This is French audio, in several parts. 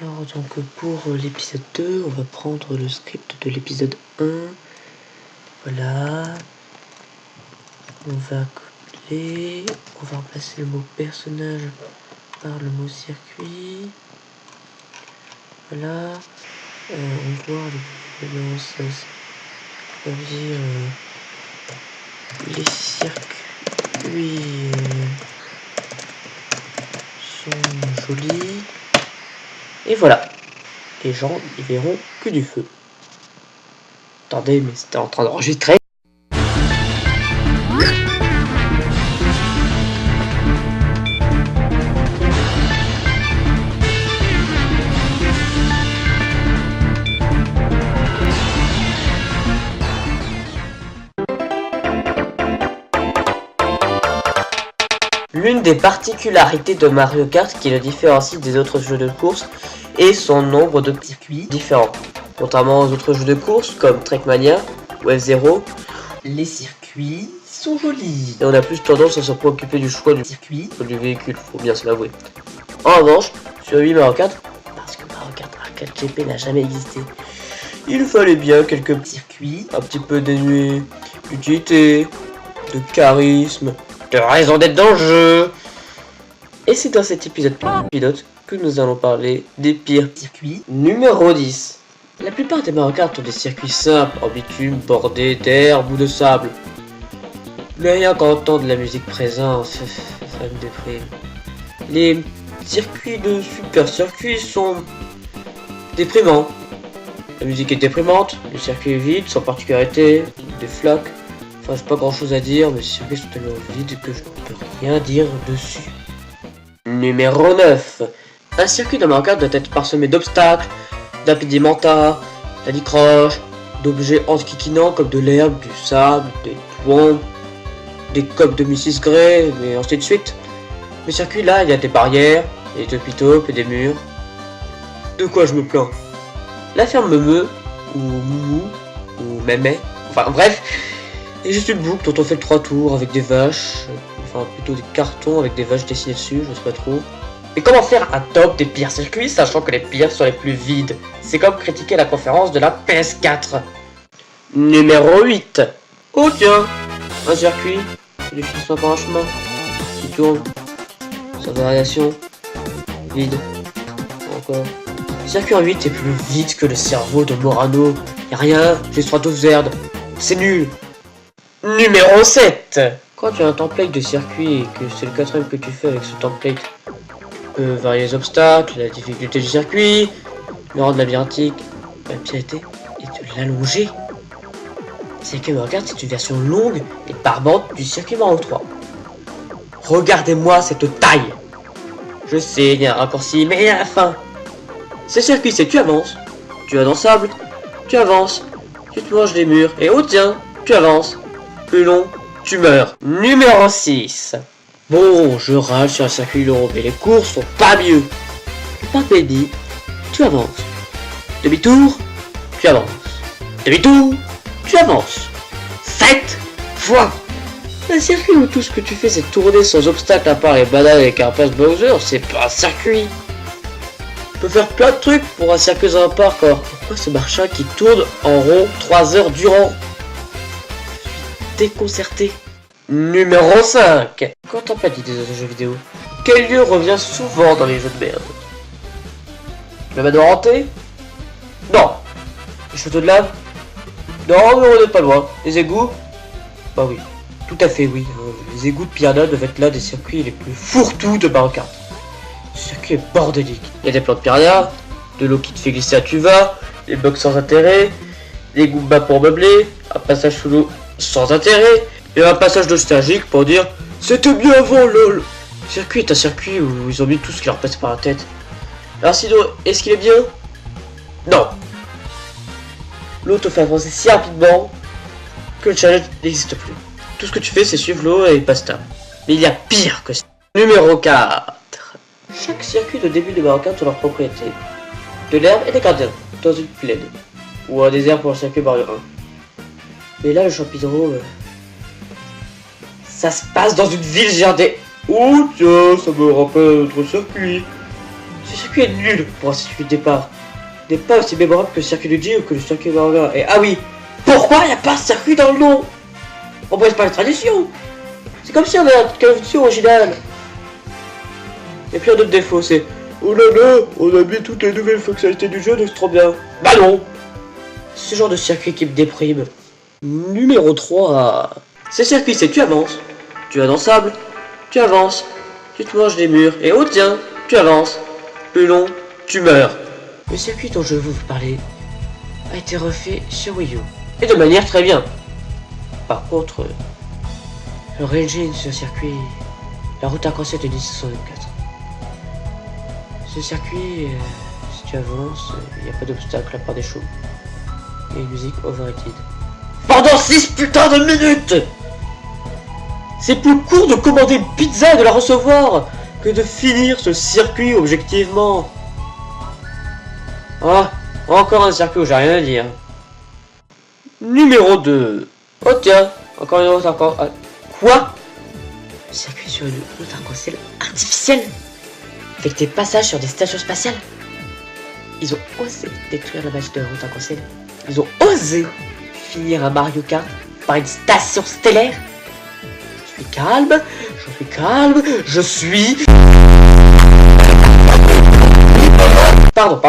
Alors donc pour l'épisode 2, on va prendre le script de l'épisode 1. Voilà. On va copier, on va remplacer le mot personnage par le mot circuit. Voilà. On voit les circuits sont jolis. Et voilà. Les gens ils verront que du feu. Attendez, mais c'était en train d'enregistrer. L'une des particularités de Mario Kart qui le différencie des autres jeux de course est son nombre de circuits différents. Contrairement aux autres jeux de course comme Trackmania ou F-Zero, les circuits sont jolis. Et on a plus tendance à se préoccuper du choix du circuit que du véhicule, faut bien se l'avouer. En revanche, sur 8 Mario Kart, parce que Mario Kart Arcade GP n'a jamais existé, il fallait bien quelques petits circuits, un petit peu dénués d'utilité, de charisme, de raison d'être dans le jeu. Et c'est dans cet épisode pilote que nous allons parler des pires circuits numéro 10. La plupart des Mario Kart ont des circuits simples, en bitume, bordés d'herbe ou de sable. Mais rien qu'à entendre la musique présente, ça me déprime. Les circuits de super circuits sont déprimants. La musique est déprimante, le circuit est vide, sans particularité, des flaques. Enfin, j'ai pas grand chose à dire, mais ces circuits sont tellement vides que je ne peux rien dire dessus. Numéro 9. Un circuit de Mario Kart doit être parsemé d'obstacles, d'impédimenta, d'anicroches, d'objets enquiquinants comme de l'herbe, du sable, des toits, des coques de Mrs. Gray, et ainsi de suite. Le circuit là, il y a des barrières, des hôpitaux et des murs. De quoi je me plains? La ferme Meumeu, ou Moumou, ou Mémé, enfin bref, et juste une boucle dont on fait 3 tours avec des vaches, enfin plutôt des cartons avec des vaches dessinées dessus, je sais pas trop. Mais comment faire un top des pires circuits sachant que les pires sont les plus vides? C'est comme critiquer la conférence de la PS4. Numéro 8. Oh tiens, un circuit, il finit par un chemin, qui tourne, sans variation, vide, encore. Le circuit en 8 est plus vide que le cerveau de Morano. Y'a rien, j'ai Stratosverd, c'est nul. Numéro 7. Quand tu as un template de circuit et que c'est le 4ème que tu fais avec ce template, tu peux varier les obstacles, la difficulté du circuit, le rendre labyrinthique, la piété et de l'allonger. Le circuit Mario Kart, c'est une version longue et barbante du circuit Mario 3. Regardez-moi cette taille. Je sais, il y a un raccourci, mais à la fin. Ce circuit, c'est tu avances, tu vas dans le sable, tu avances, tu te manges des murs, et oh tiens, tu avances. Plus long, tu meurs. Numéro 6. Bon, je râle sur un circuit long, mais les courses sont pas mieux. Par baby, tu avances. Demi-tour, tu avances. Demi-tour, tu avances. 7 fois. Un circuit où tout ce que tu fais c'est tourner sans obstacle à part les bananes et carapace Bowser, c'est pas un circuit. Tu peux faire plein de trucs pour un circuit dans un parc, alors pourquoi ce machin qui tourne en rond 3 heures durant? Déconcerté. Numéro 5. Quand t'as pas d'idée dans un jeu vidéo, quel lieu revient souvent dans les jeux de merde? Le manoir hanté? Non. Les châteaux de lave? Non, mais on n'est pas loin. Les égouts? Bah oui, tout à fait oui. Les égouts de Piranha doivent être l'un des circuits les plus fourre-tout de Mario Kart. Ce circuit est bordélique. Il y a des plans de Piranha, de l'eau qui te fait glisser à tu vas, des blocs sans intérêt, des Goombas pour meubler, un passage sous l'eau sans intérêt, et un passage nostalgique pour dire c'était bien avant lol. Le circuit est un circuit où ils ont mis tout ce qui leur passe par la tête. Alors sinon, est-ce qu'il est bien? Non. L'eau te fait avancer si rapidement que le challenge n'existe plus. Tout ce que tu fais c'est suivre l'eau et basta. Mais il y a pire que ça. Numéro 4. Chaque circuit de début de Mario Kart a leur propriété. De l'herbe et des gardiens dans une plaine. Ou un désert pour le circuit Mario 1. Mais là, le champignon, ça se passe dans une ville gardée. Oh tiens, ça me rappelle notre circuit. Ce circuit est nul pour un circuit de départ. Il n'est pas aussi mémorable que le circuit de J ou que le circuit de Manga. Et ah oui, pourquoi il n'y a pas de circuit dans le nom? On brise pas les traditions. C'est comme si on avait un Call of Duty original. Et puis un autre défaut, c'est oh là là, on a mis toutes les nouvelles fonctionnalités du jeu, donc c'est trop bien. Bah non. Ce genre de circuit qui me déprime. Numéro 3. Ces circuits, c'est tu avances, tu vas dans le sable, tu avances, tu te manges des murs, et oh tiens, tu avances. Plus long, tu meurs. Le circuit dont je veux vous parler a été refait sur Wii U. Et de manière très bien. Par contre, l'origine de ce circuit, la route à croisette de 1964. Ce circuit, si tu avances, il n'y a pas d'obstacle à part des choux. Et une musique overrated. Pendant 6 putains de minutes! C'est plus court de commander une pizza et de la recevoir que de finir ce circuit objectivement. Ah, encore un circuit où j'ai rien à dire. Numéro 2. Oh tiens, encore une route encore. Ah, quoi? Circuit sur une route arc-en-ciel artificielle avec des passages sur des stations spatiales. Ils ont osé détruire la base de route arc-en-ciel. Ils ont osé finir un Mario Kart par une station stellaire. Je suis calme, je suis... Pardon.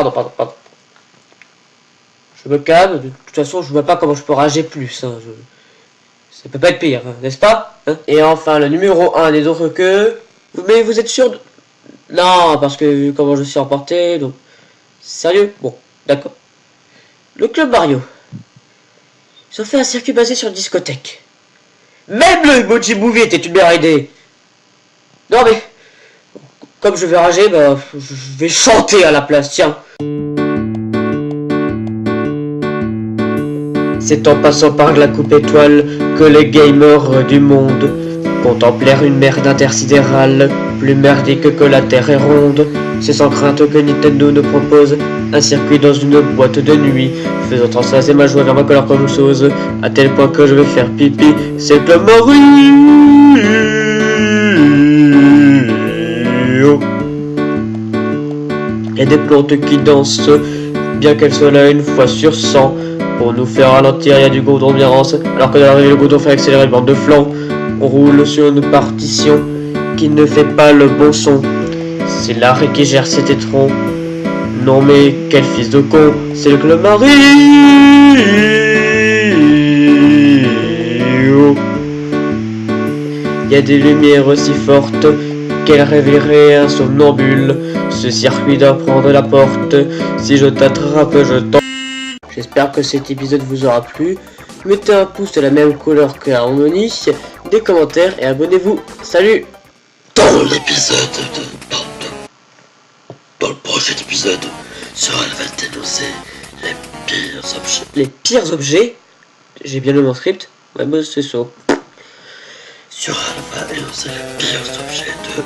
Je me calme, de toute façon je vois pas comment je peux rager plus. Hein. Ça peut pas être pire, hein, n'est-ce pas hein? Et enfin le numéro 1 des autres que... Mais vous êtes sûr de... Non, parce que comment je suis emporté, donc... Sérieux? Bon, d'accord. Le Club Mario. Ils ont fait un circuit basé sur une discothèque. Même le Emoji Movie était une meilleure idée. Non mais... Comme je vais rager, bah... Je vais chanter à la place, tiens. C'est en passant par la coupe étoile que les gamers du monde contemplèrent une merde intersidérale, plus merdique que la Terre est ronde. C'est sans crainte que Nintendo nous propose un circuit dans une boîte de nuit, faisant transvaser ma joie vers ma colère comme une chose, à tel point que je vais faire pipi. C'est le Mario. Et des plantes qui dansent, bien qu'elles soient là une fois sur 100. Pour nous faire ralentir, il y a du goudron bien rance, alors que dans l'arrivée, le goudron fait accélérer le bande de flanc. On roule sur une partition qui ne fait pas le bon son. C'est l'arrêt qui gère cet étron. Non mais quel fils de con, c'est le Club Mario. Il y a des lumières aussi fortes qu'elles réveilleraient un somnambule. Ce circuit doit prendre la porte. Si je t'attrape, je t'en... J'espère que cet épisode vous aura plu. Mettez un pouce de la même couleur que Harmonie, des commentaires et abonnez-vous. Salut! Dans l'épisode dans le prochain épisode, sera va dénoncer les pires objets. Les pires objets? J'ai bien lu mon script. Ouais, bah c'est ça. Sera va dénoncer les pires objets de...